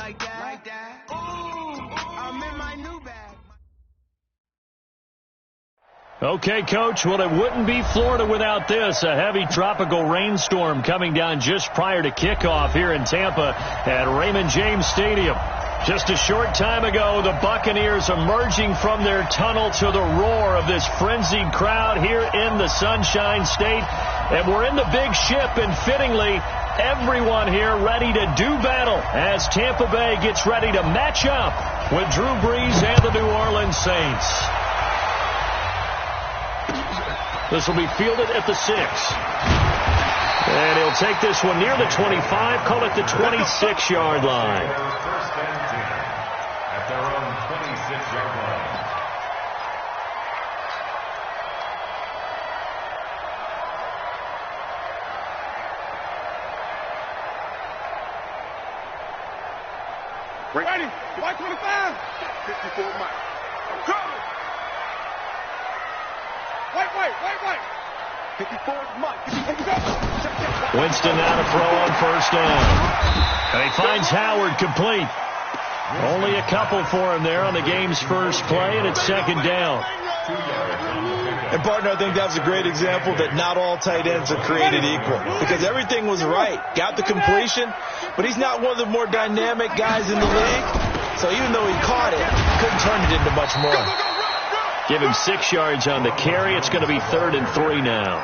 like that. Ooh, I'm in my new bag. Okay, Coach, well, it wouldn't be Florida without this. A heavy tropical rainstorm coming down just prior to kickoff here in Tampa at Raymond James Stadium. Just a short time ago, the Buccaneers emerging from their tunnel to the roar of this frenzied crowd here in the Sunshine State. And we're in the big ship, and fittingly, everyone here ready to do battle as Tampa Bay gets ready to match up with Drew Brees and the New Orleans Saints. This will be fielded at the 6. And he'll take this one near the 25, call it the 26-yard line. First and 10 at their own 26-yard line. Ready? White 25. 54 Mike. I'm coming. White. 54 Mike. Winston now to throw on first down. And he finds Howard complete. Only a couple for him there on the game's first play, and it's second down. And, partner, I think that's a great example that not all tight ends are created equal, because everything was right. Got the completion, but he's not one of the more dynamic guys in the league. So even though he caught it, couldn't turn it into much more. Give him 6 yards on the carry. It's going to be 3rd and 3 now.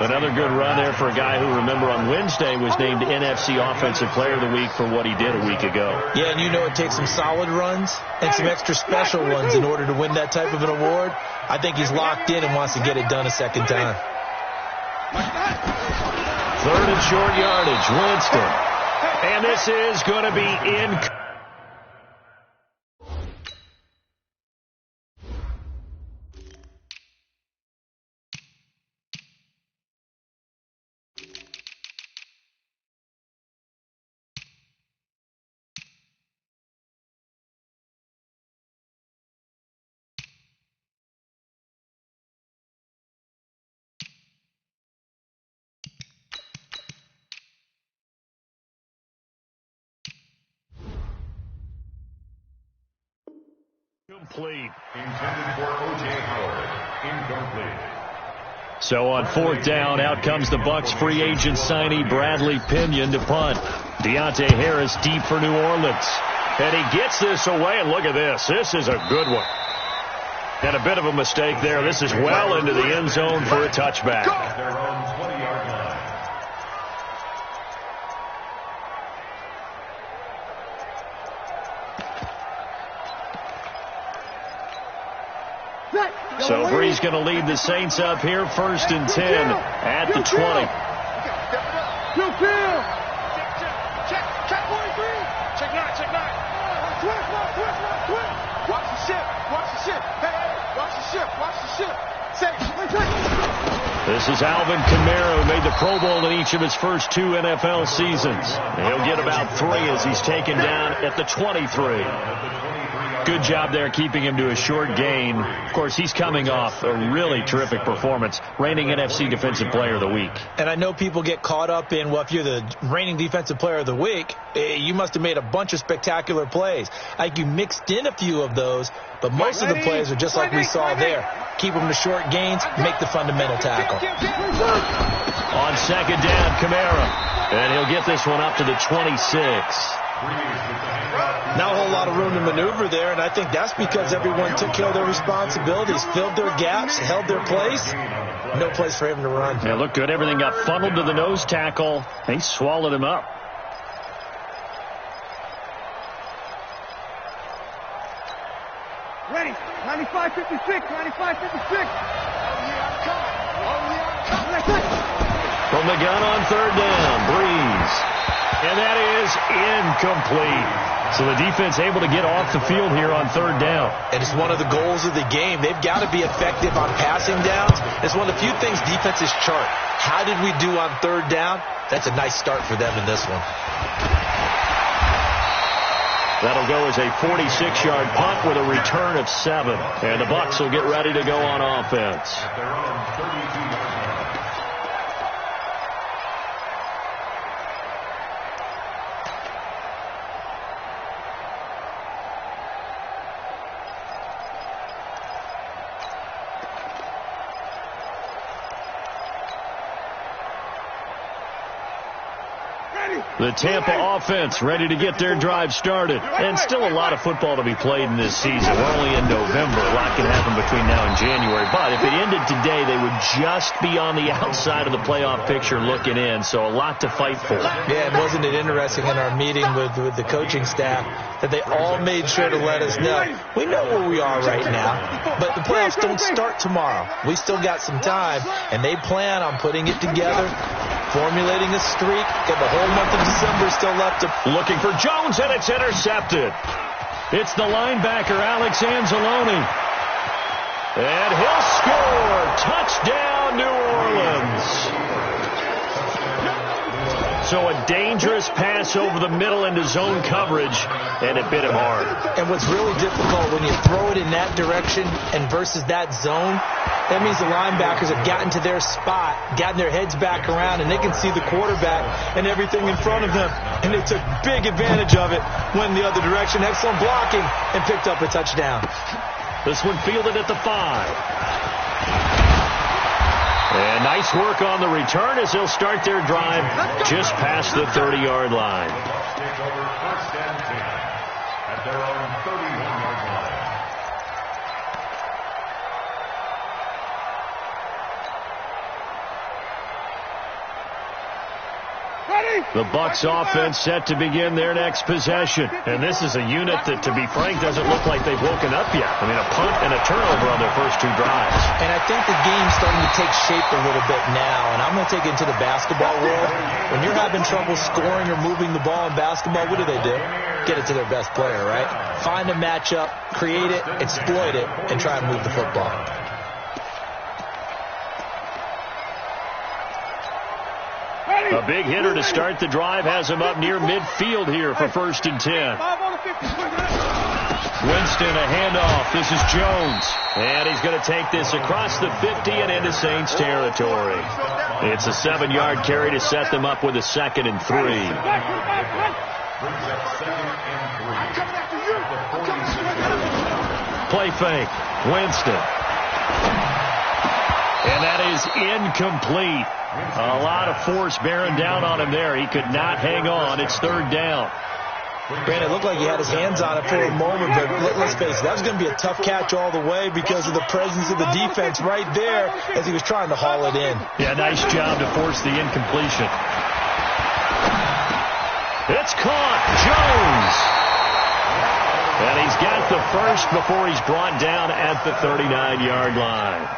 Another good run there for a guy who, remember, on Wednesday was named NFC Offensive Player of the Week for what he did a week ago. Yeah, and you know it takes some solid runs and some extra special ones in order to win that type of an award. I think he's locked in and wants to get it done a second time. 3rd and short yardage, Winston. And this is going to be in. Complete. Intended for O.J. Howard. Incomplete. So on 4th down, out comes the Bucs free agent signee Bradley Pinion to punt. Deontay Harris deep for New Orleans. And he gets this away, and look at this. This is a good one. And a bit of a mistake there. This is well into the end zone for a touchback. Their own 20-yard line. So Brees going to lead the Saints up here, 1st and 10 at the 20. Check 43. Check 9. Watch the ship. Hey, watch the ship. This is Alvin Kamara, who made the Pro Bowl in each of his first 2 NFL seasons. And he'll get about 3 as he's taken down at the 23. Good job there keeping him to a short gain. Of course, he's coming off a really terrific performance, reigning NFC Defensive Player of the Week. And I know people get caught up in, well, if you're the reigning Defensive Player of the Week, you must have made a bunch of spectacular plays. I think you mixed in a few of those, but most of the plays are just like we saw there. Keep them to short gains, make the fundamental tackle. On 2nd down, Kamara. And he'll get this one up to the 26. Not a whole lot of room to maneuver there, and I think that's because everyone took care of their responsibilities, filled their gaps, held their place. No place for him to run. Yeah, looked good. Everything got funneled to the nose tackle. He swallowed him up. Ready. 95-56. From the gun on 3rd down, Brees. And that is incomplete. So the defense able to get off the field here on 3rd down. And it's one of the goals of the game. They've got to be effective on passing downs. It's one of the few things defenses chart. How did we do on 3rd down? That's a nice start for them in this one. That'll go as a 46-yard punt with a return of 7. And the Bucs will get ready to go on offense. At their own 32-yard line. The Tampa offense ready to get their drive started. And still a lot of football to be played in this season. We're only in November. A lot can happen between now and January. But if it ended today, they would just be on the outside of the playoff picture looking in. So a lot to fight for. Yeah, and wasn't it interesting in our meeting with the coaching staff that they all made sure to let us know, we know where we are right now, but the playoffs don't start tomorrow. We still got some time, and they plan on putting it together, formulating a streak. Got the whole month of December still left to... Looking for Jones, and it's intercepted. It's the linebacker, Alex Anzalone. And he'll score. Touchdown, New Orleans. So a dangerous pass over the middle into zone coverage, and it bit him hard. And what's really difficult when you throw it in that direction and versus that zone, that means the linebackers have gotten to their spot, gotten their heads back around, and they can see the quarterback and everything in front of them. And they took big advantage of it, went the other direction, excellent blocking, and picked up a touchdown. This one fielded at the 5. And nice work on the return as they'll start their drive just past the 30-yard line. Take over first and 10 at their own 31-yard line. The Bucs offense set to begin their next possession. And this is a unit that, to be frank, doesn't look like they've woken up yet. I mean, a punt and a turnover on their first two drives. And I think the game's starting to take shape a little bit now. And I'm going to take it into the basketball world. When you're having trouble scoring or moving the ball in basketball, what do? Get it to their best player, right? Find a matchup, create it, exploit it, and try and move the football. A big hitter to start the drive has him up near midfield here for first and 10. Winston, a handoff. This is Jones. And he's going to take this across the 50 and into Saints territory. It's a 7-yard carry to set them up with a 2nd and 3. Play fake. Winston. And that is incomplete. A lot of force bearing down on him there. He could not hang on. It's 3rd down. Brandon, it looked like he had his hands on it for a moment, but let's face it, that was going to be a tough catch all the way because of the presence of the defense right there as he was trying to haul it in. Yeah, nice job to force the incompletion. It's caught. Jones. And he's got the first before he's brought down at the 39-yard line.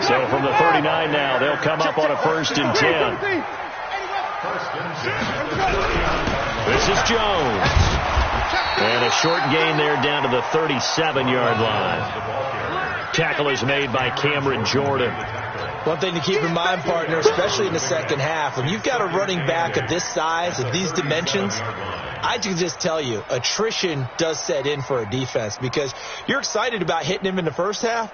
So from the 39 now, they'll come up on a 1st and 10. This is Jones. And a short gain there down to the 37-yard line. Tackle is made by Cameron Jordan. One thing to keep in mind, partner, especially in the second half, when you've got a running back of this size, of these dimensions, I can just tell you, attrition does set in for a defense because you're excited about hitting him in the first half.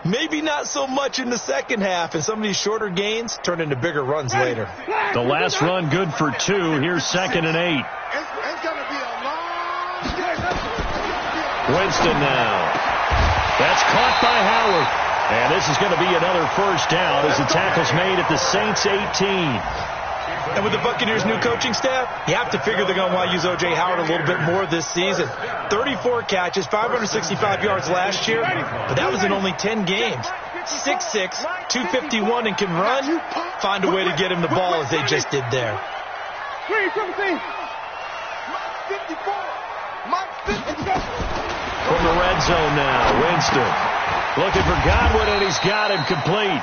Maybe not so much in the second half, and some of these shorter gains turn into bigger runs later. The last run good for 2. Here's 2nd and 8. Winston now. That's caught by Howard. And this is going to be another first down as the tackle's made at the Saints 18. And with the Buccaneers' new coaching staff, you have to figure they're going to want to use O.J. Howard a little bit more this season. 34 catches, 565 yards last year, but that was in only 10 games. 6'6", 251, and can run. Find a way to get him the ball as they just did there. From the red zone now, Winston. Looking for Godwin, and he's got him complete.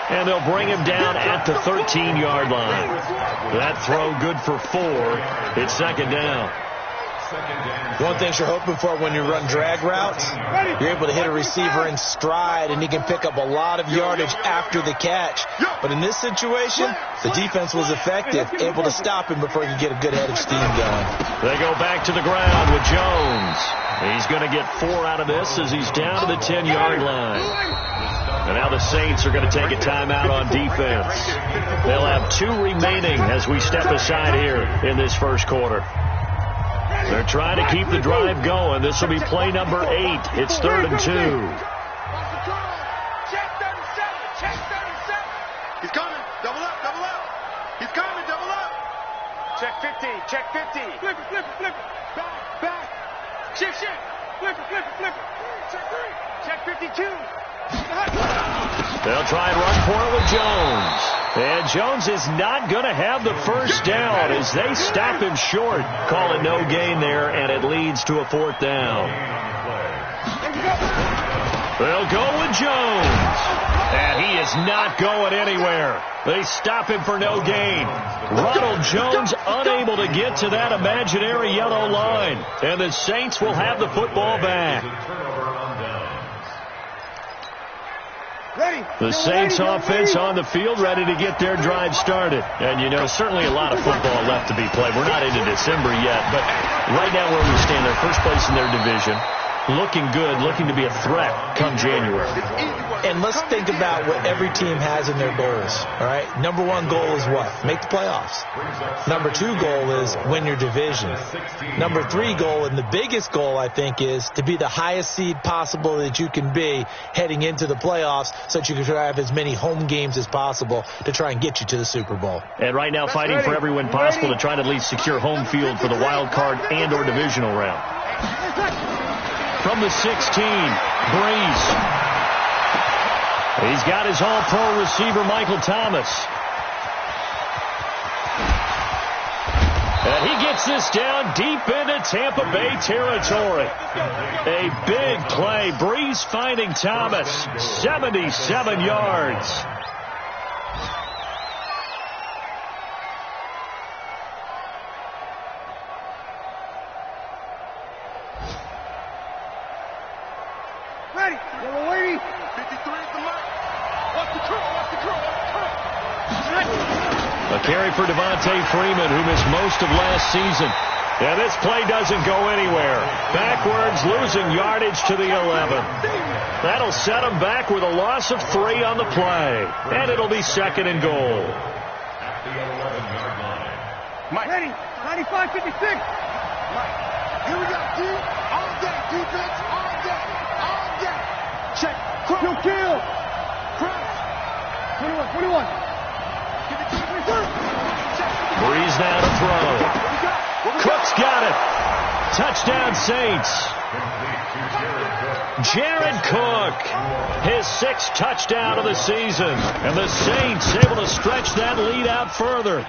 And they'll bring him down at the 13-yard line. That throw good for 4. It's 2nd down. One thing you're hoping for when you run drag routes, you're able to hit a receiver in stride, and he can pick up a lot of yardage after the catch. But in this situation, the defense was effective, able to stop him before he could get a good head of steam going. They go back to the ground with Jones. He's going to get 4 out of this as he's down to the 10-yard line. And now the Saints are going to take a timeout on defense. They'll have 2 remaining as we step aside here in this first quarter. They're trying to keep the drive going. This will be play number 8. It's 3rd and 2. He's coming. Double up. He's coming. Double up. Check 50. Check 50. Flip it, flip it, flip it. Back, back. Shift, shift. Flip it, flip it, flip it. Check 3. Check 52. They'll try and run for it with Jones. And Jones is not going to have the first down as they stop him short. Call it no gain there, and it leads to a 4th down. They'll go with Jones. And he is not going anywhere. They stop him for no gain. Ronald Jones unable to get to that imaginary yellow line. And the Saints will have the football back. The Saints offense on the field ready to get their drive started. And, you know, certainly a lot of football left to be played. We're not into December yet, but right now where we stand, they're first place in their division. Looking good, looking to be a threat come January. And let's think about what every team has in their goals, all right? Number 1 goal is what? Make the playoffs. Number 2 goal is win your division. Number 3 goal, and the biggest goal, I think, is to be the highest seed possible that you can be heading into the playoffs so that you can have as many home games as possible to try and get you to the Super Bowl. And right now fighting for every win possible to try to at least secure home field for the wild card and or divisional round. From the 16, Breeze. He's got his all-pro receiver, Michael Thomas. And he gets this down deep into Tampa Bay territory. A big play. Breeze finding Thomas. 77 yards. Ready. Yellow lady. 53 is the mark. What's the curl? What's the curl? A carry for Devontae Freeman, who missed most of last season. And this play doesn't go anywhere. Backwards, losing yardage to the 11. That'll set him back with a loss of 3 on the play. And it'll be 2nd and goal. At the 11-yard line. Mike. Ready. 95-56. Mike. Here we go. D. All day. Defense. All day. All day. Check. Kill. Kill. Press. 21. Give it to me. Breeze now to throw. Cook's got it. Touchdown Saints. Jared Cook, his 6th touchdown of the season. And the Saints able to stretch that lead out further.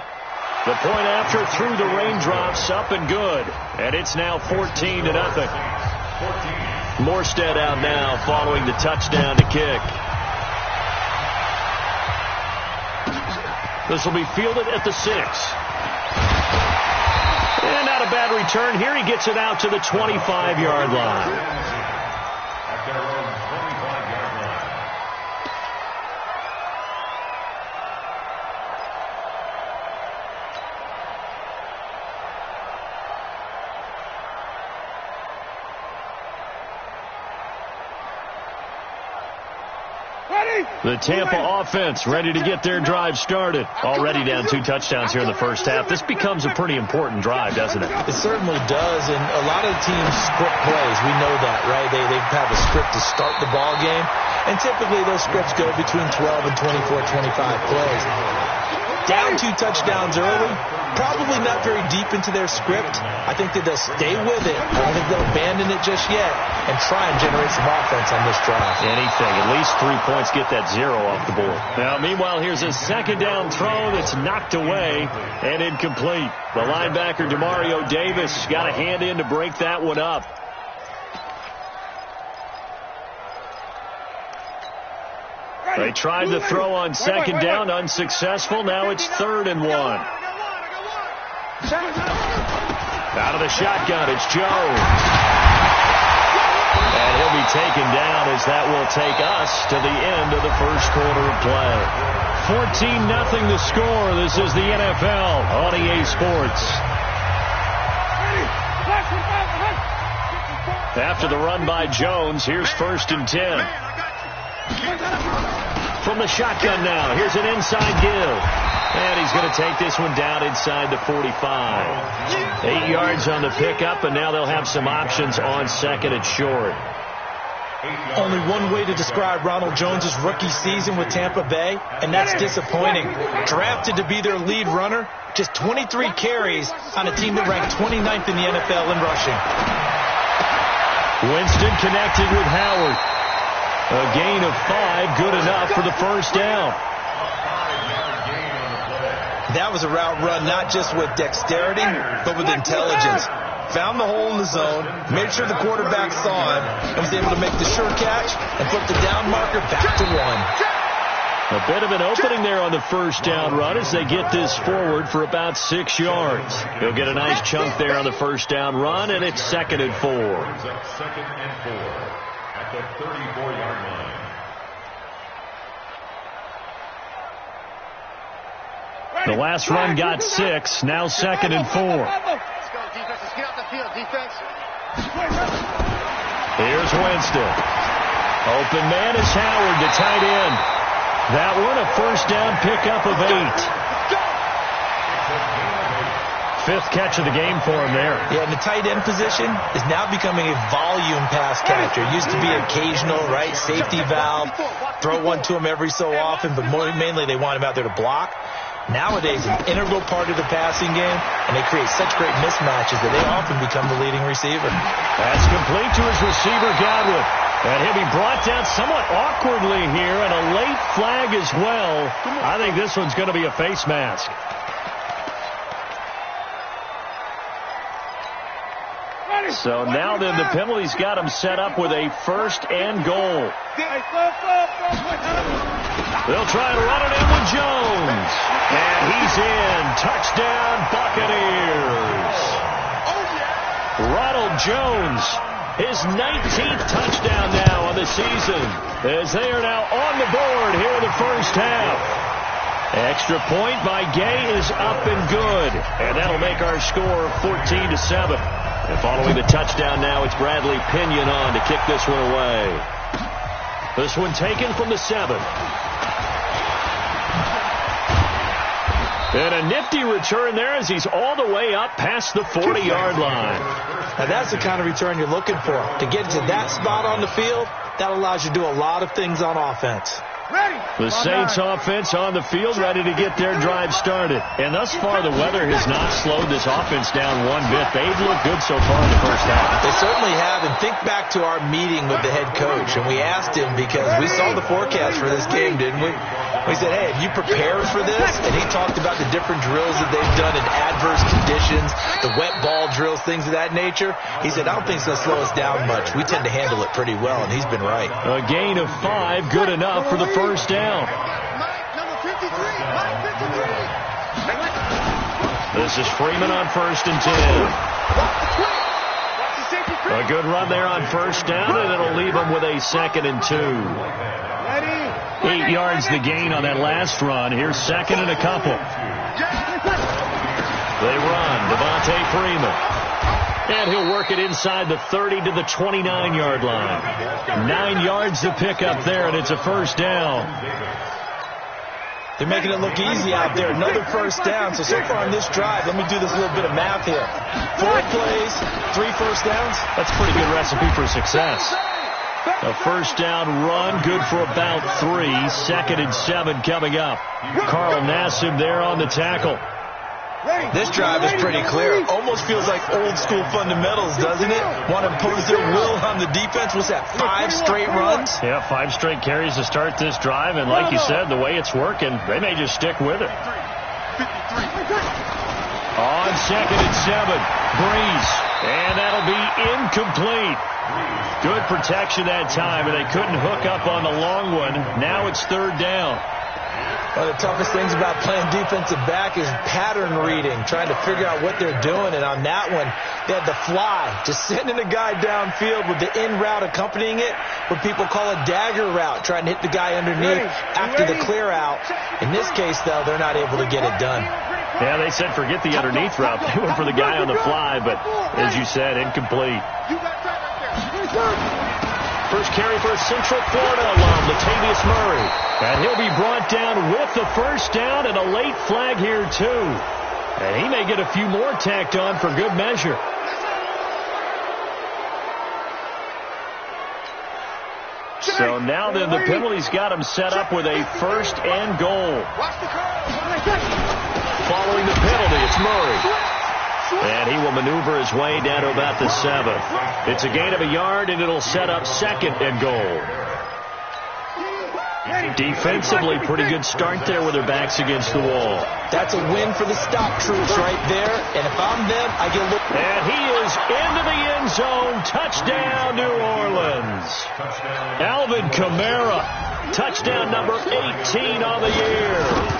The point after through the raindrops, up and good. And it's now 14-0. Morstead out now following the touchdown to kick. This will be fielded at the 6. And not a bad return here. He gets it out to the 25-yard line. At their own 25-yard line. The Tampa offense ready to get their drive started. Already down 2 touchdowns here in the first half. This becomes a pretty important drive, doesn't it? It certainly does, and a lot of teams script plays. We know that, right? They have a script to start the ball game, and typically those scripts go between 12 and 24, 25 plays. Down 2 touchdowns early, probably not very deep into their script. I think that they'll stay with it. I don't think they'll abandon it just yet and try and generate some offense on this drive. Anything. At least 3 points, get that 0 off the board. Now, meanwhile, here's a 2nd down throw that's knocked away and incomplete. The linebacker, Demario Davis, got a hand in to break that one up. They tried to throw on 2nd down, unsuccessful. Now it's 3rd and 1. Out of the shotgun, it's Jones. And he'll be taken down as that will take us to the end of the first quarter of play. 14-0 the score. This is the NFL on EA Sports. After the run by Jones, here's 1st and 10. From the shotgun now, here's an inside give. And he's going to take this one down inside the 45. 8 yards on the pickup, and now they'll have some options on 2nd and short. Only one way to describe Ronald Jones' rookie season with Tampa Bay, and that's disappointing. Drafted to be their lead runner, just 23 carries on a team that ranked 29th in the NFL in rushing. Winston connected with Howard. A gain of 5, good enough for the first down. That was a route run not just with dexterity, but with intelligence. Found the hole in the zone, made sure the quarterback saw him, and was able to make the sure catch and flip the down marker back to 1. A bit of an opening there on the first down run as they get this forward for about 6 yards. He'll get a nice chunk there on the first down run, and it's 2nd and 4. Second and 4 at the 34-yard line. The last run got 6, now 2nd and 4. Let's go, defense. Let's get off the field, defense. Here's Winston. Open man is Howard, the tight end. That one a first down pickup of 8. 5th catch of the game for him there. Yeah, and the tight end position is now becoming a volume pass catcher. Used to be occasional, right, safety valve. Throw one to him every so often, but mainly they want him out there to block. Nowadays, an integral part of the passing game, and they create such great mismatches that they often become the leading receiver. That's complete to his receiver, Godwin. And he'll be brought down somewhat awkwardly here, and a late flag as well. I think this one's going to be a face mask. So now then the penalty's got him set up with a 1st and goal. They'll try to run it in with Jones. And he's in. Touchdown, Buccaneers. Ronald Jones, his 19th touchdown now on the season, as they are now on the board here in the first half. Extra point by Gay is up and good. And that'll make our score 14-7. And following the touchdown now, it's Bradley Pinion on to kick this one away. This one taken from the 7. And a nifty return there as he's all the way up past the 40-yard line. Now that's the kind of return you're looking for. To get to that spot on the field, that allows you to do a lot of things on offense. The Saints offense on the field, ready to get their drive started. And thus far, the weather has not slowed this offense down one bit. They've looked good so far in the first half. They certainly have. And think back to our meeting with the head coach. And we asked him, because we saw the forecast for this game, didn't we? We said, hey, have you prepared for this? And he talked about the different drills that they've done in adverse conditions, the wet ball drills, things of that nature. He said, I don't think it's going to slow us down much. We tend to handle it pretty well, and he's been right. A gain of 5, good enough for the first down. Number 53. This is Freeman on 1st and 10. A good run there on first down, and it'll leave him with a 2nd and 2. 8 yards the gain on that last run. Here's 2nd and a couple. They run. Devontae Freeman. And he'll work it inside the 30 to the 29-yard line. 9 yards to pick up there, and it's a first down. They're making it look easy out there. Another first down. So far on this drive, let me do this little bit of math here. 4 plays, 3 first downs. That's a pretty good recipe for success. A first down run, good for about 3. 2nd and 7 coming up. Carl Nassib there on the tackle. This drive is pretty clear. Almost feels like old school fundamentals, doesn't it? Want to impose their will on the defense. What's that, 5 straight runs? Yeah, 5 straight carries to start this drive. And like you said, the way it's working, they may just stick with it. On 2nd and 7, Breeze. And that'll be incomplete. Good protection that time, and they couldn't hook up on the long one. Now it's 3rd down. One of the toughest things about playing defensive back is pattern reading, trying to figure out what they're doing. And on that one, they had the fly, just sending a guy downfield with the in route accompanying it, what people call a dagger route, trying to hit the guy underneath after the clear out. In this case, though, they're not able to get it done. Yeah, they said forget the underneath route. They went for the guy on the fly, but as you said, incomplete. First carry for a Central Florida alum, Latavius Murray. And he'll be brought down with the first down, and a late flag here, too. And he may get a few more tacked on for good measure. So now then the penalty's got him set up with a 1st and goal. Following the penalty, it's Murray. And he will maneuver his way down to about the 7th. It's a gain of a yard, and it'll set up 2nd and goal. Defensively, pretty good start there with their backs against the wall. That's a win for the stop troops right there. And if I'm them, I get a look. And he is into the end zone. Touchdown, New Orleans. Alvin Kamara, touchdown number 18 on the year.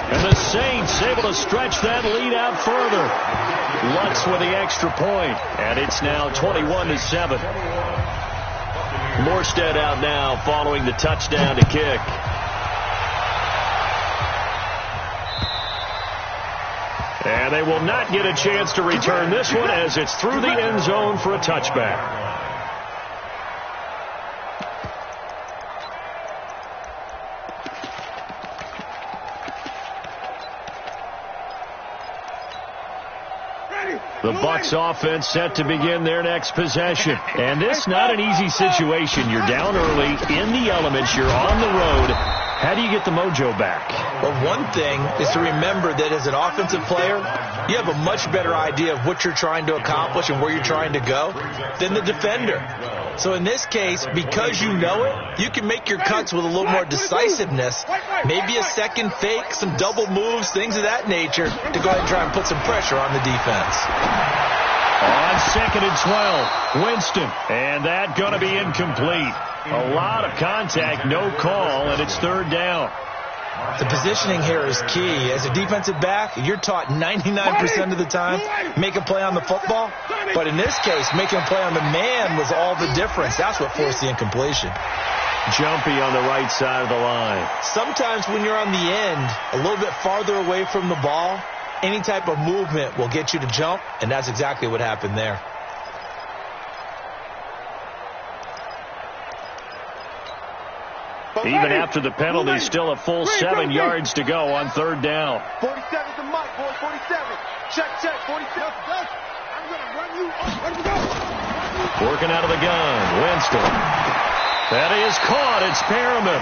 And the Saints able to stretch that lead out further. Lutz with the extra point, and it's now 21-7. Morstead out now following the touchdown to kick. And they will not get a chance to return this one as it's through the end zone for a touchback. The Bucs offense set to begin their next possession. And this not an easy situation. You're down early, in the elements, you're on the road. How do you get the mojo back? Well, one thing is to remember that as an offensive player, you have a much better idea of what you're trying to accomplish and where you're trying to go than the defender. So in this case, because you know it, you can make your cuts with a little more decisiveness, maybe a second fake, some double moves, things of that nature, to go ahead and try and put some pressure on the defense. On 2nd and 12, Winston, and that going to be incomplete. A lot of contact, no call, and it's 3rd down. The positioning here is key. As a defensive back, you're taught 99% of the time, make a play on the football. But in this case, making a play on the man was all the difference. That's what forced the incompletion. Jumpy on the right side of the line. Sometimes when you're on the end, a little bit farther away from the ball, any type of movement will get you to jump, and that's exactly what happened there. Even after the penalty, still a full 7 yards to go on 3rd down. 47's the mic, boy. 47. Check, 47. I'm going to run you up. Let's go. Working out of the gun. Winston. That is caught. It's Perriman.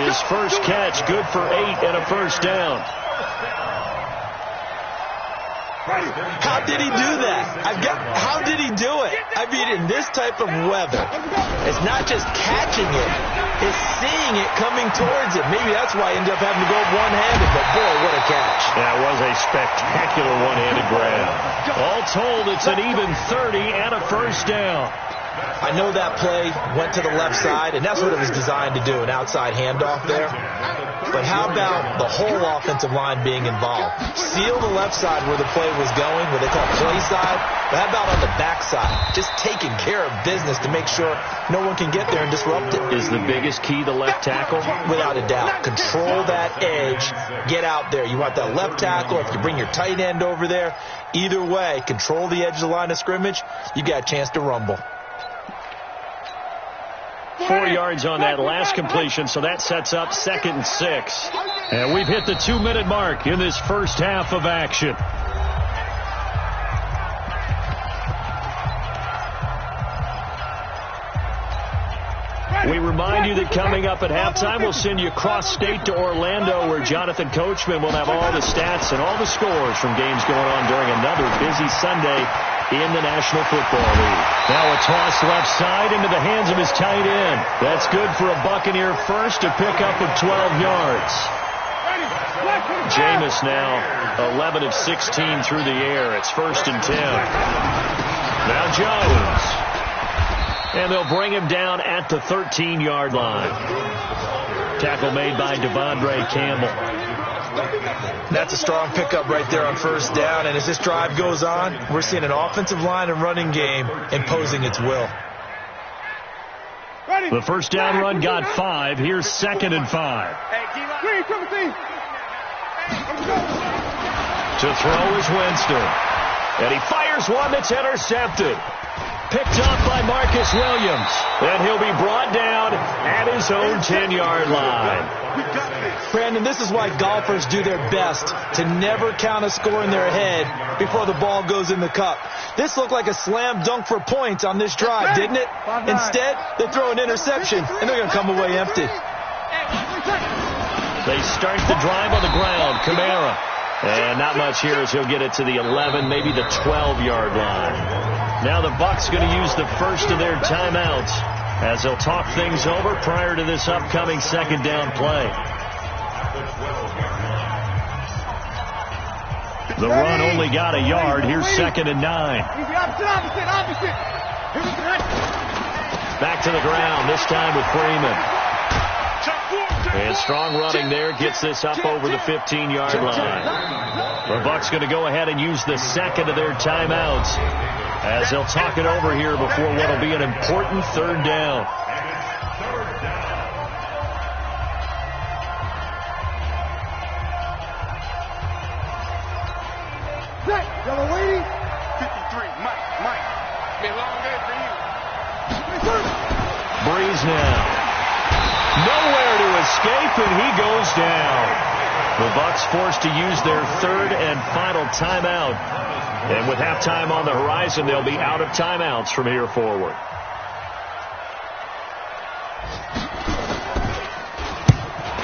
His first catch, good for 8 and a 1st down. How did he do that? How did he do it? I mean, in this type of weather, it's not just catching it, it's seeing it coming towards it. Maybe that's why he ended up having to go one-handed, but boy, what a catch. That was a spectacular one-handed grab. All told, it's an even 30 and a 1st down. I know that play went to the left side, and that's what it was designed to do, an outside handoff there. But how about the whole offensive line being involved? Seal the left side where the play was going, what they call play side. But how about on the back side? Just taking care of business to make sure no one can get there and disrupt it. Is the biggest key the left tackle? Without a doubt. Control that edge. Get out there. You want that left tackle. If you bring your tight end over there, either way, control the edge of the line of scrimmage, you got a chance to rumble. 4 yards on that last completion, so that sets up 2nd and 6. And we've hit the 2-minute mark in this first half of action. We remind you that coming up at halftime, we'll send you cross-state to Orlando, where Jonathan Coachman will have all the stats and all the scores from games going on during another busy Sunday in the National Football League. Now a toss left side into the hands of his tight end. That's good for a Buccaneer first to pick up of 12 yards. Jameis now 11 of 16 through the air. It's 1st and 10. Now Jones. And they'll bring him down at the 13-yard line. Tackle made by Devondre Campbell. That's a strong pickup right there on 1st down. And as this drive goes on, we're seeing an offensive line and running game imposing its will. The 1st down run got 5. Here's 2nd and 5. To throw is Winston. And he fires one that's intercepted. Picked up by Marcus Williams. And he'll be brought down at his own 10-yard line. Brandon, this is why golfers do their best to never count a score in their head before the ball goes in the cup. This looked like a slam dunk for points on this drive, didn't it? Instead, they throw an interception, and they're going to come away empty. They start the drive on the ground. Kamara. And not much here as he'll get it to the 11, maybe the 12-yard line. Now the Bucs going to use the first of their timeouts as they'll talk things over prior to this upcoming second down play. The run only got a yard. Here's 2nd and 9. Opposite. Back to the ground, this time with Freeman. And strong running there gets this up over the 15-yard line. The Bucs going to go ahead and use the second of their timeouts as they'll talk it over here before what will be an important third down. Y'all waiting? 53, Mike. Been a long day for you. Breeze now. Nowhere to escape, and he goes down. The Bucs forced to use their third and final timeout. And with halftime on the horizon, they'll be out of timeouts from here forward.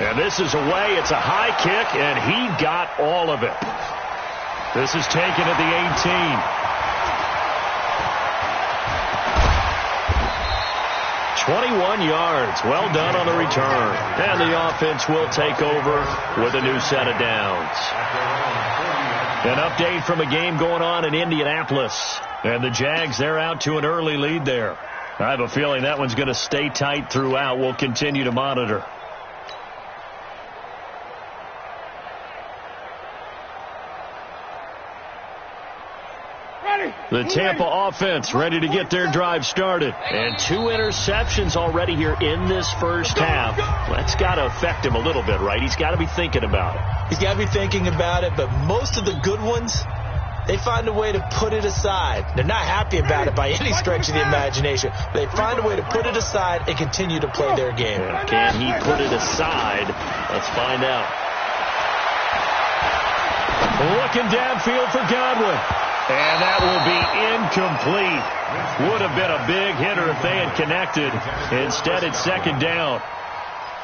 And this is away. It's a high kick, and he got all of it. This is taken at the 18. 21 yards. Well done on the return. And the offense will take over with a new set of downs. An update from a game going on in Indianapolis. And the Jags, they're out to an early lead there. I have a feeling that one's going to stay tight throughout. We'll continue to monitor. The Tampa offense ready to get their drive started. And 2 interceptions already here in this first half. That's got to affect him a little bit, right? He's got to be thinking about it. He's got to be thinking about it, but most of the good ones, they find a way to put it aside. They're not happy about it by any stretch of the imagination. They find a way to put it aside and continue to play their game. Yeah, can he put it aside? Let's find out. Looking downfield for Godwin. And that will be incomplete. Would have been a big hitter if they had connected. Instead, it's 2nd down.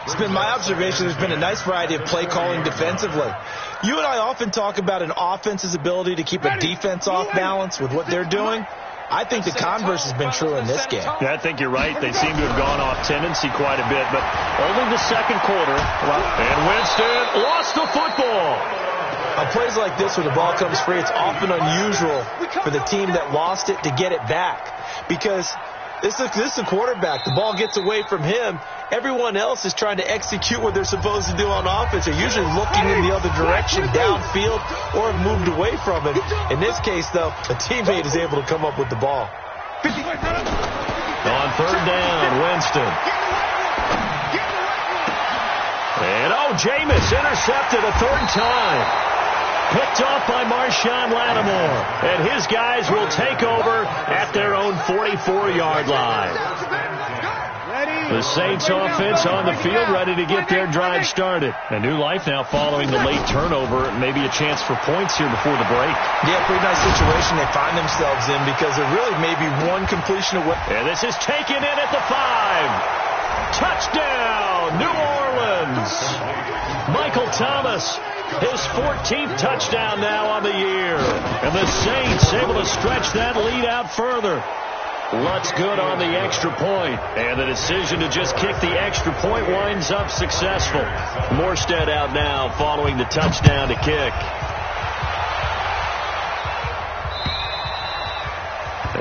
It's been my observation there's been a nice variety of play calling defensively. You and I often talk about an offense's ability to keep a defense off balance with what they're doing. I think the converse has been true in this game. Yeah, I think you're right. They seem to have gone off tendency quite a bit, but only the second quarter. And Winston lost the football. On plays like this where the ball comes free, it's often unusual for the team that lost it to get it back. Because this is a quarterback. The ball gets away from him. Everyone else is trying to execute what they're supposed to do on offense. They're usually looking in the other direction, downfield, or have moved away from it. In this case, though, a teammate is able to come up with the ball. On 3rd down, Winston. And, Jameis intercepted a 3rd time. Picked off by Marshawn Lattimore. And his guys will take over at their own 44-yard line. The Saints offense on the field ready to get their drive started. A new life now following the late turnover. Maybe a chance for points here before the break. Yeah, pretty nice situation they find themselves in because there really may be one completion away. And this is taken in at the 5. Touchdown, New Orleans. Michael Thomas, his 14th touchdown now on the year. And the Saints able to stretch that lead out further. Lutz good on the extra point. And the decision to just kick the extra point winds up successful. Morstead out now following the touchdown to kick.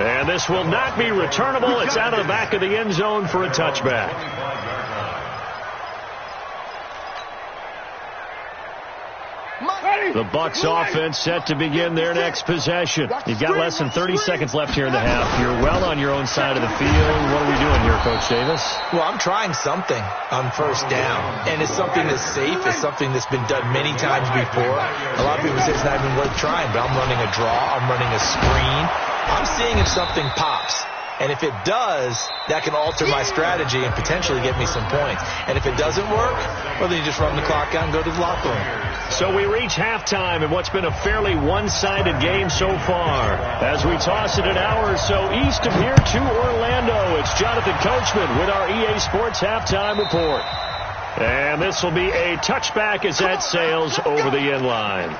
And this will not be returnable. It's out of the back of the end zone for a touchback. The Bucs offense set to begin their next possession. You've got less than 30 seconds left here in the half. You're well on your own side of the field. What are we doing here, Coach Davis? Well, I'm trying something on 1st down. And it's something that's safe. It's something that's been done many times before. A lot of people say it's not even worth trying, but I'm running a draw. I'm running a screen. I'm seeing if something pops. And if it does, that can alter my strategy and potentially get me some points. And if it doesn't work, well, then you just run the clock out and go to the locker room. So we reach halftime in what's been a fairly one-sided game so far. As we toss it an hour or so east of here to Orlando, it's Jonathan Coachman with our EA Sports Halftime Report. And this will be a touchback as that sails over the end line.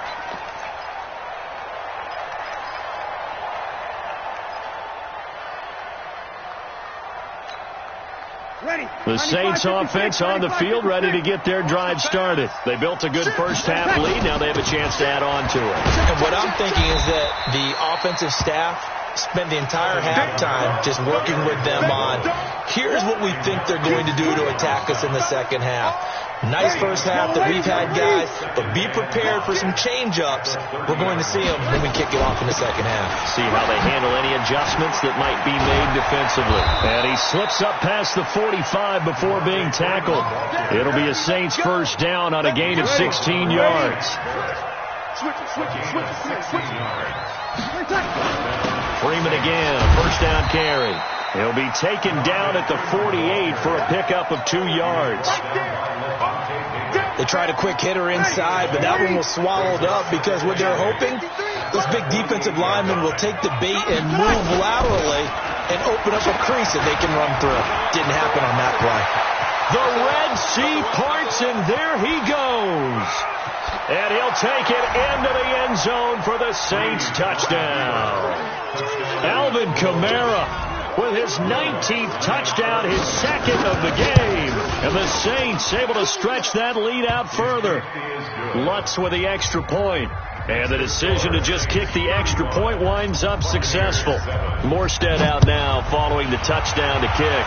The Saints offense on the field, ready to get their drive started. They built a good first half lead. Now they have a chance to add on to it. And what I'm thinking is that the offensive staff spend the entire halftime just working with them on, here's what we think they're going to do to attack us in the second half. Nice first half that we've had, guys, but be prepared for some change-ups. We're going to see them when we kick it off in the second half. See how they handle any adjustments that might be made defensively. And he slips up past the 45 before being tackled. It'll be a Saints first down on a gain of 16 yards. Freeman again, a first down carry. He'll be taken down at the 48 for a pickup of 2 yards. They tried a quick hitter inside, but that one was swallowed up because what they're hoping, this big defensive lineman will take the bait and move laterally and open up a crease that they can run through. Didn't happen on that play. The Red Sea parts, and there he goes. And he'll take it into the end zone for the Saints touchdown. Alvin Kamara with his 19th touchdown, his second of the game. And the Saints able to stretch that lead out further. Lutz with the extra point. And the decision to just kick the extra point winds up successful. Morstead out now following the touchdown to kick.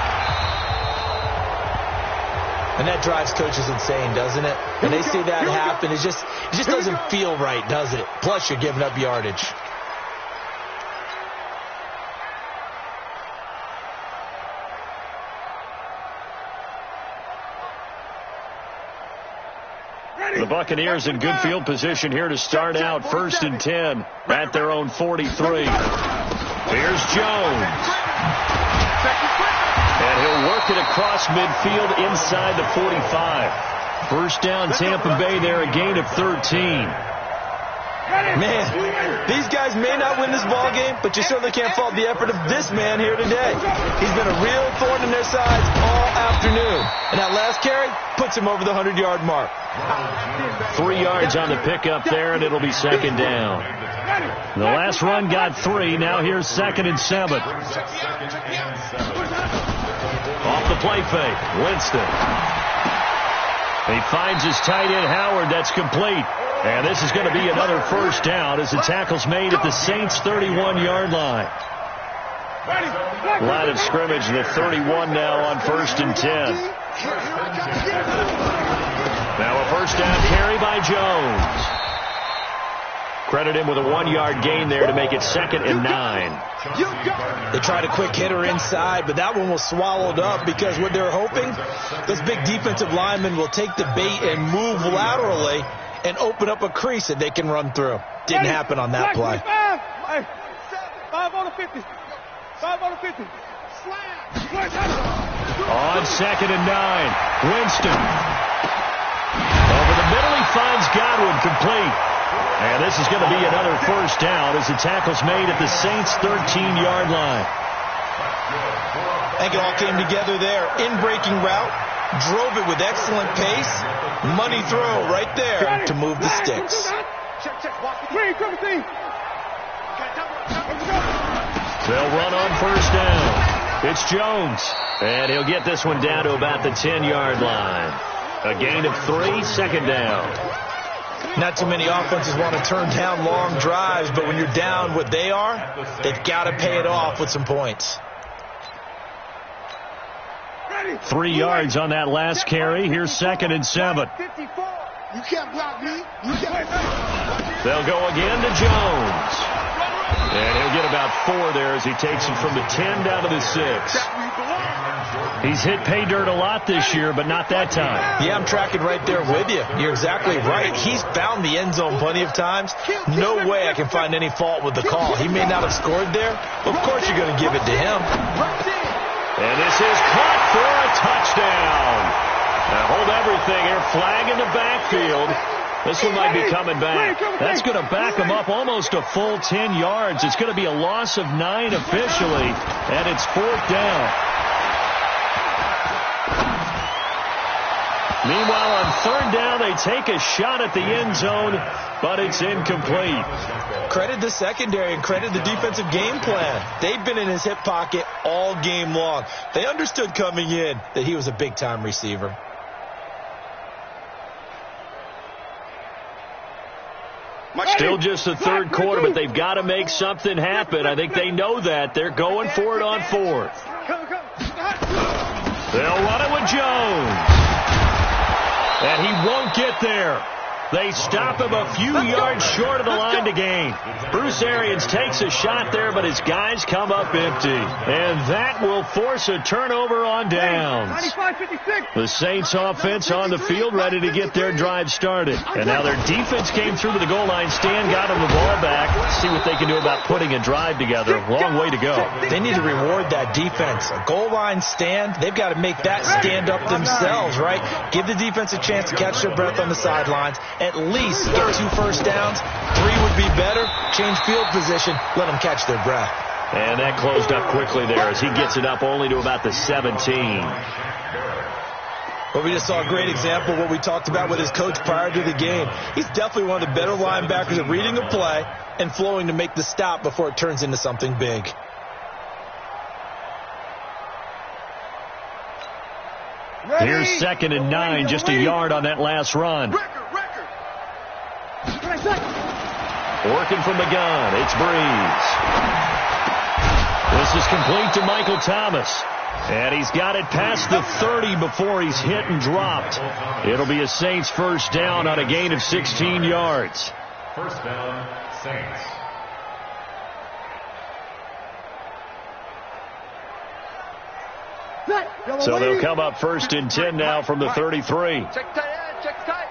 And that drives coaches insane, doesn't it? When they see that happen, it just doesn't feel right, does it? Plus, you're giving up yardage. The Buccaneers in good field position here to start out. 1st and 10 at their own 43. Here's Jones. And he'll work it across midfield inside the 45. First down Tampa Bay there, a gain of 13. Man, these guys may not win this ball game, but you certainly can't fault the effort of this man here today. He's been a real thorn in their sides all afternoon. And that last carry puts him over the 100-yard mark. 3 yards on the pickup there, and it'll be second down. The last run got 3. Now here's 2nd and 7. Off the play fake, Winston. He finds his tight end, Howard. That's complete. And this is going to be another first down as the tackle's made at the Saints' 31-yard line. Line of scrimmage, the 31 now on 1st and 10. Now a first down carry by Jones. Credit him with a 1-yard gain there to make it 2nd and 9. They tried a quick hitter inside, but that one was swallowed up because what they're hoping, this big defensive lineman will take the bait and move laterally and open up a crease that they can run through. Didn't happen on that play. 5 on the 50. 5 on the 50. On 2nd and 9, Winston. Over the middle, he finds Godwin, complete. And this is going to be another first down as the tackle's made at the Saints' 13-yard line. I think it all came together there. In-breaking route, drove it with excellent pace. Money throw right there to move the sticks. They'll run on first down. It's Jones. And he'll get this one down to about the 10-yard line. A gain of 3, 2nd down. Not too many offenses want to turn down long drives, but when you're down what they are, they've got to pay it off with some points. 3 yards on that last carry. Here's 2nd and 7. You can't block me. They'll go again to Jones. And he'll get about about 4 there as he takes him from the 10 down to the 6. He's hit pay dirt a lot this year, but not that time. Yeah, I'm tracking right there with you. You're exactly right. He's found the end zone plenty of times. No way I can find any fault with the call. He may not have scored there. Of course you're going to give it to him. And this is caught for a touchdown. Now hold everything here. Flag in the backfield. This one might be coming back. That's going to back him up almost a full 10 yards. It's going to be a loss of 9 officially, and it's 4th down. Meanwhile, on 3rd down, they take a shot at the end zone, but it's incomplete. Credit the secondary and credit the defensive game plan. They've been in his hip pocket all game long. They understood coming in that he was a big-time receiver. Still just the 3rd quarter, but they've got to make something happen. I think they know that. They're going for it on 4th. They'll run it with Jones. And he won't get there. They stop him a few yards short of the line to gain. Bruce Arians takes a shot there, but his guys come up empty. And that will force a turnover on downs. The Saints offense on the field ready to get their drive started. And now their defense came through to the goal line stand, got them the ball back. See what they can do about putting a drive together. Long way to go. They need to reward that defense. A goal line stand, they've got to make that stand up themselves, right? Give the defense a chance to catch their breath on the sidelines. At least get 2 first downs. 3 would be better. Change field position. Let them catch their breath. And that closed up quickly there as he gets it up only to about the 17. But we just saw a great example of what we talked about with his coach prior to the game. He's definitely one of the better linebackers at reading a play and flowing to make the stop before it turns into something big. Here's 2nd and 9, just a yard on that last run. Working from the gun, it's Breeze. This is complete to Michael Thomas. And he's got it past the 30 before he's hit and dropped. It'll be a Saints first down on a gain of 16 yards. First down, Saints. So they'll come up 1st and 10 now from the 33. Check tight, check tight,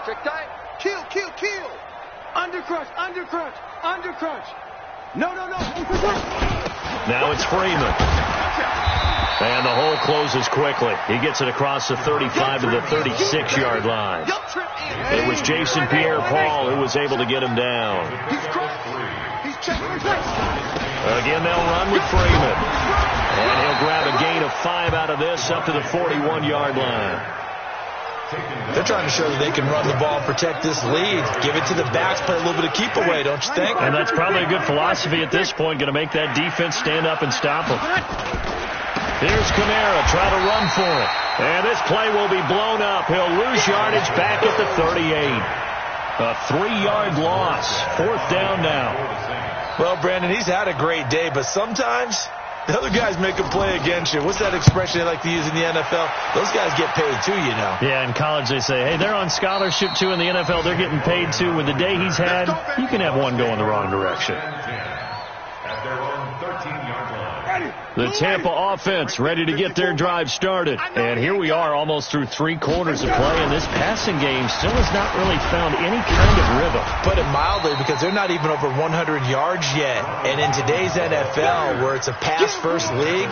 check tight. Kill. Undercrush. No. Now it's Freeman. And the hole closes quickly. He gets it across the 35 to the 36-yard line. It was Jason Pierre-Paul who was able to get him down. Again, they'll run with Freeman. And he'll grab a gain of 5 out of this up to the 41-yard line. They're trying to show that they can run the ball and protect this lead. Give it to the backs, play a little bit of keep away, don't you think? And that's probably a good philosophy at this point, going to make that defense stand up and stop them. Here's Kamara, try to run for it. And this play will be blown up. He'll lose yardage back at the 38. A 3-yard loss. 4th down now. Well, Brandon, he's had a great day, but sometimes the other guys make a play against you. What's that expression they like to use in the NFL? Those guys get paid too, you know. Yeah, in college they say, hey, they're on scholarship too. In the NFL, they're getting paid too. With the day he's had, you can have one go in the wrong direction. At their own 13-yard line. The Tampa offense ready to get their drive started. And here we are almost through 3 quarters of play, and this passing game still has not really found any kind of rhythm. Put it mildly, because they're not even over 100 yards yet. And in today's NFL, where it's a pass-first league,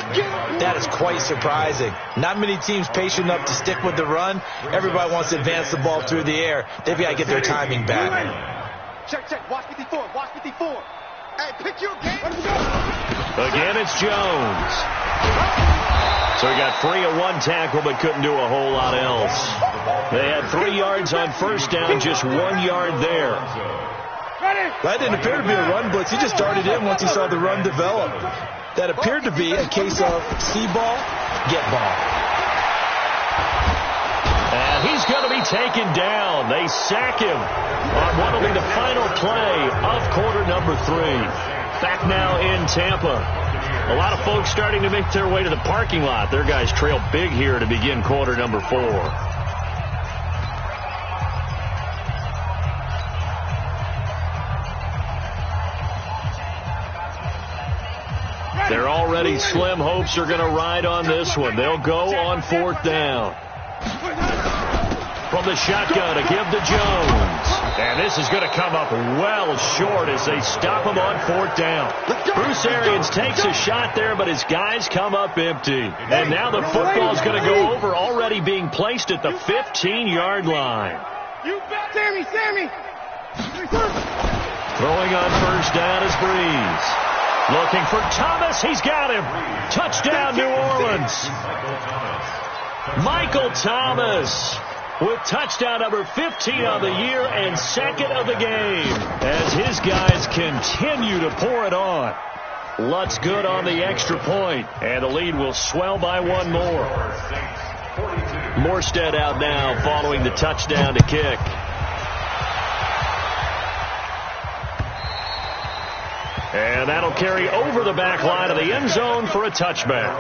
that is quite surprising. Not many teams patient enough to stick with the run. Everybody wants to advance the ball through the air. They've got to get their timing back. Check. Watch 54. Hey, pick your game. Again, it's Jones. So he got free of 1 tackle, but couldn't do a whole lot else. They had 3 yards on first down, just 1 yard there. That didn't appear to be a run blitz. He just darted in once he saw the run develop. That appeared to be a case of see ball, get ball. And he's going to be taken down. They sack him on what will be the final play of quarter number 3. Back now in Tampa. A lot of folks starting to make their way to the parking lot. Their guys trail big here to begin quarter number 4. Their already slim hopes are going to ride on this one. They'll go on 4th down. From the shotgun to give to Jones. And this is going to come up well short as they stop him on 4th down. Bruce Arians takes a shot there, but his guys come up empty. And now the football's going to go over, already being placed at the 15-yard line. Sammy! Throwing on 1st down is Breeze. Looking for Thomas. He's got him. Touchdown, New Orleans. Michael Thomas with touchdown number 15 on the year and 2nd of the game as his guys continue to pour it on. Lutz good on the extra point, and the lead will swell by 1 more. Morstead out now following the touchdown to kick. And that'll carry over the back line of the end zone for a touchback.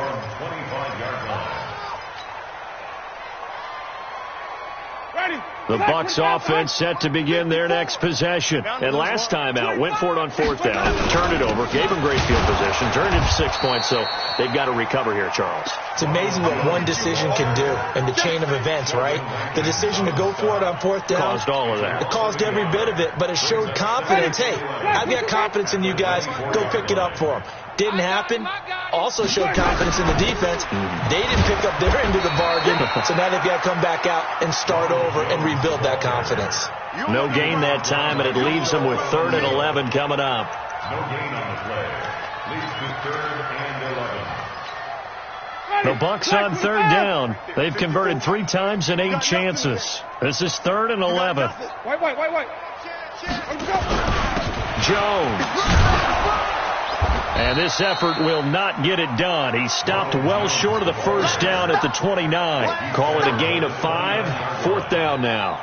The Bucs offense set to begin their next possession. And last time out, went for it on 4th down, turned it over, gave them great field position, turned it 6 points, so they've got to recover here, Charles. It's amazing what one decision can do in the chain of events, right? The decision to go for it on 4th down. Caused all of that. It caused every bit of it, but it showed confidence. Hey, I've got confidence in you guys. Go pick it up for them. Didn't happen. Also showed confidence in the defense. They didn't pick up their end of the bargain, so now they've got to come back out and start over and rebuild that confidence. No gain that time, and it leaves them with 3rd and 11 coming up. No gain on the play. Leads to 3rd and 11. The Bucs on 3rd down. They've converted 3 times in 8 chances. This is 3rd and 11. Wait. Jones. And this effort will not get it done. He stopped well short of the 1st down at the 29. Call it a gain of 5. 4th down now.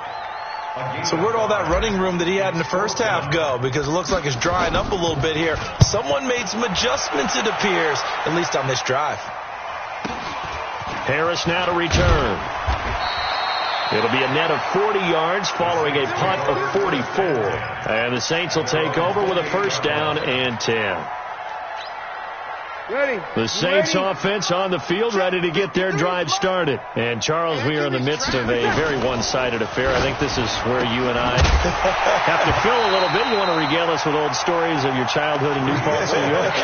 So where'd all that running room that he had in the first half go? Because it looks like it's drying up a little bit here. Someone made some adjustments, it appears, at least on this drive. Harris now to return. It'll be a net of 40 yards following a punt of 44. And the Saints will take over with a 1st down and 10. The Saints offense on the field, ready to get their drive started. And, Charles, we are in the midst of a very one-sided affair. I think this is where you and I have to fill a little bit. You want to regale us with old stories of your childhood in New Paltz, New York?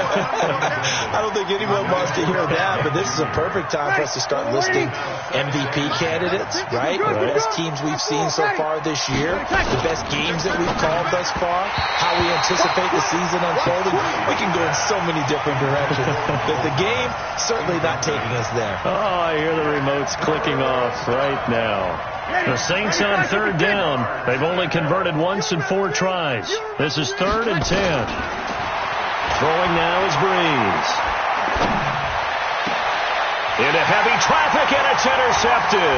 I don't think anyone wants to hear that, but this is a perfect time for us to start listing MVP candidates, right? The best teams we've seen so far this year, the best games that we've called thus far, how we anticipate the season unfolding. We can go in so many different directions. The game certainly not taking us there. Oh, I hear the remotes clicking off right now. The Saints on 3rd down. They've only converted once in 4 tries. This is 3rd and 10. Throwing now is Breeze. Into heavy traffic, and it's intercepted.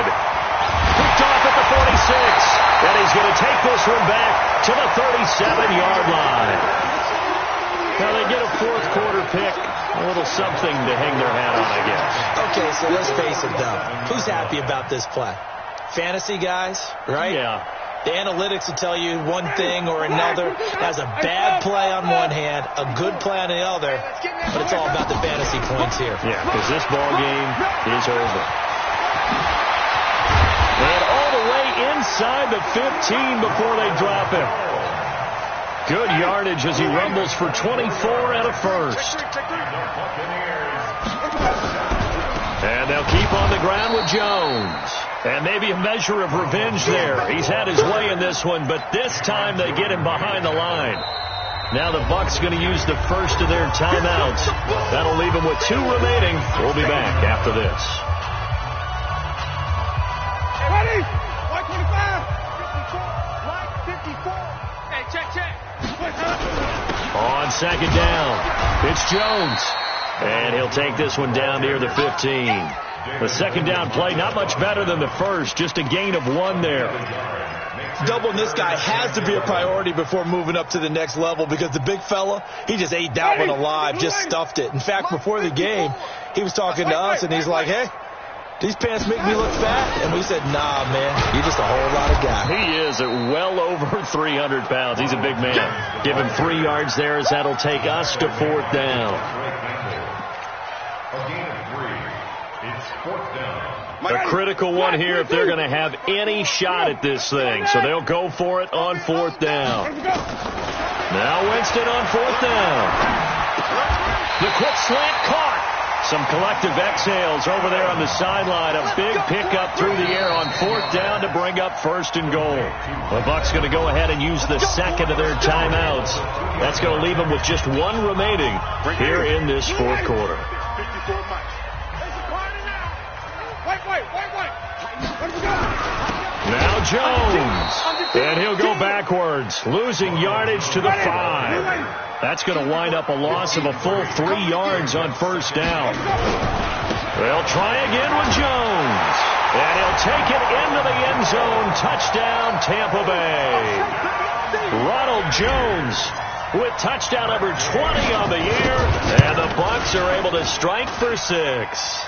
Picked off at the 46. And he's going to take this one back to the 37-yard line. Now they get a 4th quarter pick. A little something to hang their hat on, I guess. Okay, so let's face it, though. Who's happy about this play? Fantasy guys, right? Yeah. The analytics will tell you one thing or another. Has a bad play on one hand, a good play on the other, but it's all about the fantasy points here. Yeah, because this ball game is over. And all the way inside the 15 before they drop him. Good yardage as he rumbles for 24 and a 1st. And they'll keep on the ground with Jones. And maybe a measure of revenge there. He's had his way in this one, but this time they get him behind the line. Now the Bucs going to use the first of their timeouts. That'll leave them with 2 remaining. We'll be back after this. Ready? 125. 54. Hey, check. On 2nd down, it's Jones. And he'll take this one down near the 15. The 2nd down play, not much better than the first, just a gain of 1 there. Doubling this guy has to be a priority before moving up to the next level because the big fella, he just ate that one alive, just stuffed it. In fact, before the game, he was talking to us, and he's like, hey, these pants make me look fat. And we said, nah, man, you're just a whole lot of guy. He is at well over 300 pounds. He's a big man. Give him 3 yards there as that'll take us to 4th down. A gain of 3. It's 4th down. A critical one here if they're going to have any shot at this thing. So they'll go for it on 4th down. Now Winston on 4th down. The quick slant caught. Some collective exhales over there on the sideline. A big pickup through the air on 4th down to bring up 1st and goal. The Bucs going to go ahead and use the second of their timeouts. That's going to leave them with just one remaining here in this 4th quarter. Now Jones, and he'll go backwards, losing yardage to the 5. That's going to wind up a loss of a full 3 yards on 1st down. They'll try again with Jones, and he'll take it into the end zone. Touchdown, Tampa Bay. Ronald Jones with touchdown number 20 on the year, and the Bucs are able to strike for 6.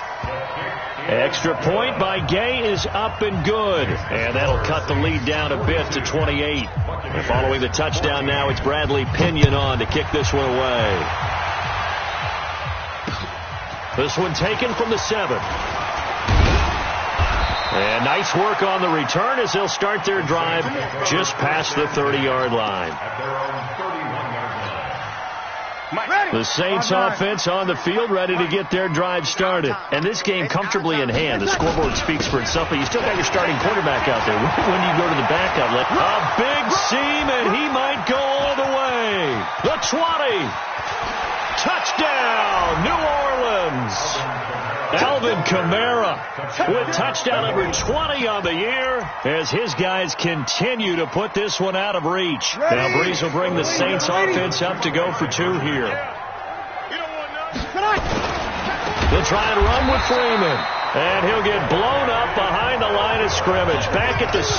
Extra point by Gay is up and good, and that'll cut the lead down a bit to 28. And following the touchdown now, it's Bradley Pinion on to kick this one away. This one taken from the 7. And nice work on the return as they'll start their drive just past the 30-yard line. The Saints offense on the field ready to get their drive started. And this game comfortably in hand. The scoreboard speaks for itself, but you still got your starting quarterback out there. When you go to the backup, a big seam, and he might go all the way. The 20. Touchdown, New Orleans. Alvin Kamara with touchdown number 20 on the year as his guys continue to put this one out of reach. Now Breeze will bring the Saints offense up to go for 2 here. They'll try and run with Freeman, and he'll get blown up behind the line of scrimmage, back at the 6.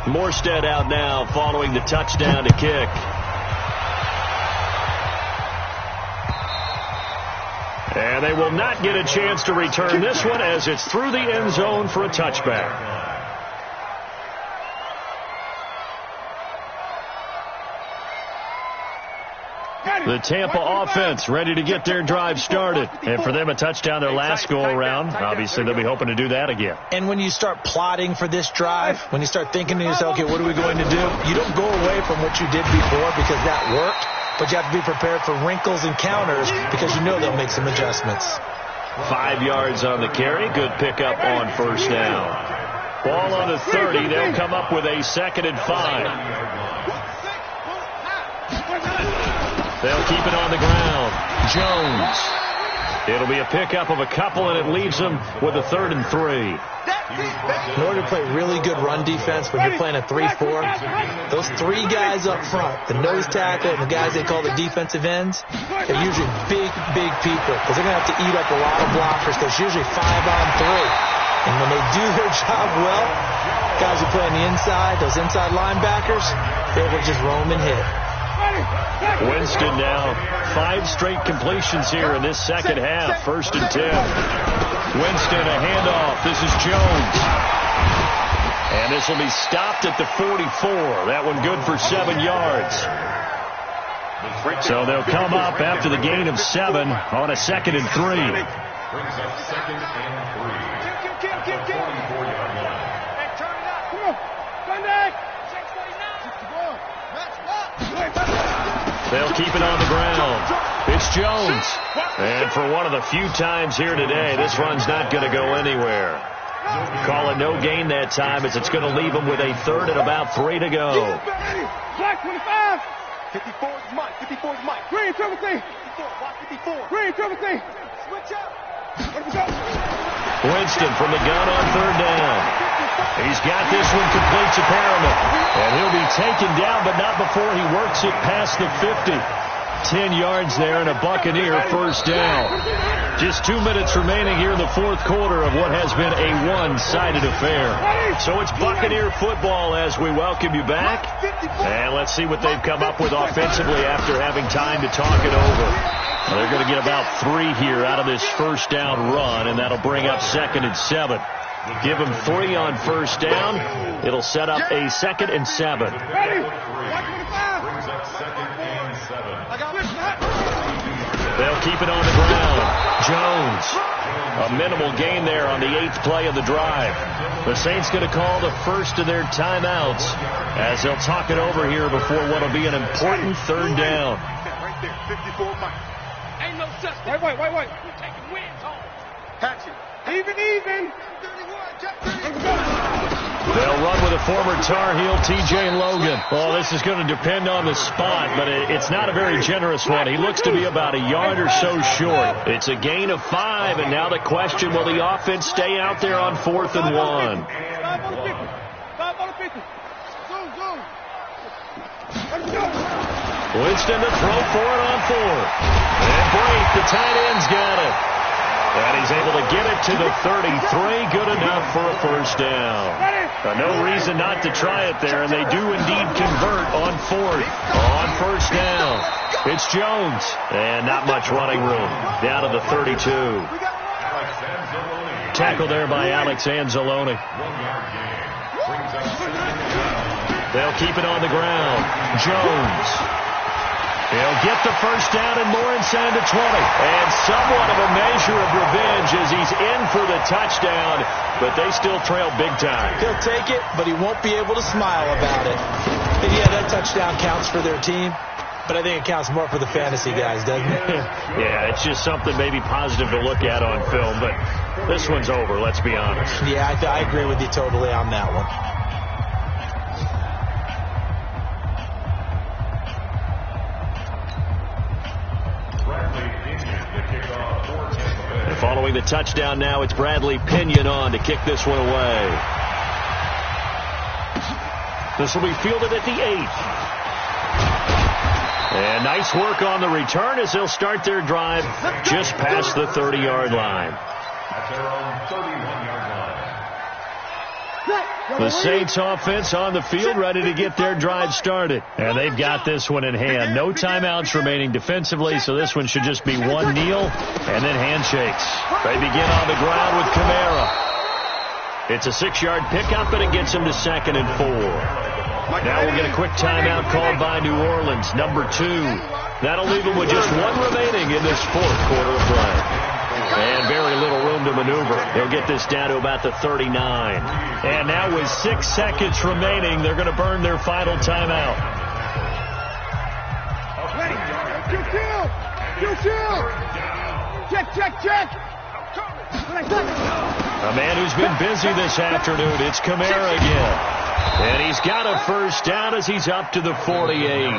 Morstead out now following the touchdown to kick. And they will not get a chance to return this one as it's through the end zone for a touchback. The Tampa offense ready to get their drive started. And for them, a touchdown their last go-around. Obviously, they'll be hoping to do that again. And when you start plotting for this drive, when you start thinking to yourself, okay, what are we going to do? You don't go away from what you did before because that worked. But you have to be prepared for wrinkles and counters because you know they'll make some adjustments. 5 yards on the carry. Good pickup on 1st down. Ball on the 30. They'll come up with a 2nd and 5. They'll keep it on the ground. Jones. It'll be a pickup of a couple, and it leaves them with a 3rd and 3. In order to play really good run defense when you're playing a 3-4, those 3 guys up front, the nose tackle and the guys they call the defensive ends, they're usually big people because they're going to have to eat up a lot of blockers because it's usually 5 on 3. And when they do their job well, guys who play on the inside, those inside linebackers, they're able to just roam and hit. Winston now 5 straight completions here in this second half. 1st and 10. Winston, a handoff. This is Jones. And this will be stopped at the 44. That one good for 7 yards. So they'll come up after the gain of 7 on a 2nd and 3. Brings up 2nd and 3. 44-yard line. They'll keep it on the ground. It's Jones. And for one of the few times here today, this run's not going to go anywhere. Call it no gain that time as it's going to leave them with a 3rd and about 3 to go. Black 25. 54 is Mike. 54 is Mike. Green, triple C. 54. Block 54. Green, triple C. Switch up. Let me go. Winston from the gun on 3rd down. He's got this one complete to Perriman. And he'll be taken down, but not before he works it past the 50. 10 yards there and a Buccaneer first down. Just 2 minutes remaining here in the fourth quarter of what has been a one-sided affair. So it's Buccaneer football as we welcome you back. And let's see what they've come up with offensively after having time to talk it over. Well, they're going to get about 3 here out of this first down run, and that'll bring up 2nd and 7. Give them 3 on first down. It'll set up a 2nd and 7. They'll keep it on the ground. Jones. A minimal gain there on the 8th play of the drive. The Saints going to call the first of their timeouts as they'll talk it over here before what will be an important 3rd down. Right there, 54 Mike. Ain't no such thing. Wait. We're taking wins home. Patch it. Even. They'll run with a former Tar Heel, T.J. Logan. Well, this is going to depend on the spot, but it's not a very generous one. He looks to be about a yard or so short. It's a gain of 5, and now the question, will the offense stay out there on 4th and 1? Winston to throw for it on 4th. And Brake, the tight end's got it. And he's able to get it to the 33. Good enough for a first down. No reason not to try it there, and they do indeed convert on 4th. On first down, it's Jones. And not much running room. Down to the 32. Tackle there by Alex Anzalone. They'll keep it on the ground. Jones. He'll get the first down and more inside the 20. And somewhat of a measure of revenge as he's in for the touchdown, but they still trail big time. He'll take it, but he won't be able to smile about it. And yeah, that touchdown counts for their team, but I think it counts more for the fantasy guys, doesn't it? Yeah, it's just something maybe positive to look at on film, but this one's over, let's be honest. Yeah, I agree with you totally on that one. Following the touchdown now, it's Bradley Pinion on to kick this one away. This will be fielded at the 8th. And nice work on the return as they'll start their drive just past the 30-yard line. At their own 31-yard line. The Saints offense on the field ready to get their drive started. And they've got this one in hand. No timeouts remaining defensively, so this one should just be one kneel and then handshakes. They begin on the ground with Kamara. It's a 6-yard pickup, and it gets them to 2nd and 4. Now we'll get a quick timeout called by New Orleans, number 2. That'll leave them with just 1 remaining in this 4th quarter of play. And very little room to maneuver. They'll get this down to about the 39. And now with 6 seconds remaining, they're going to burn their final timeout. Check. A man who's been busy this afternoon. It's Kamara again. And he's got a first down as he's up to the 48.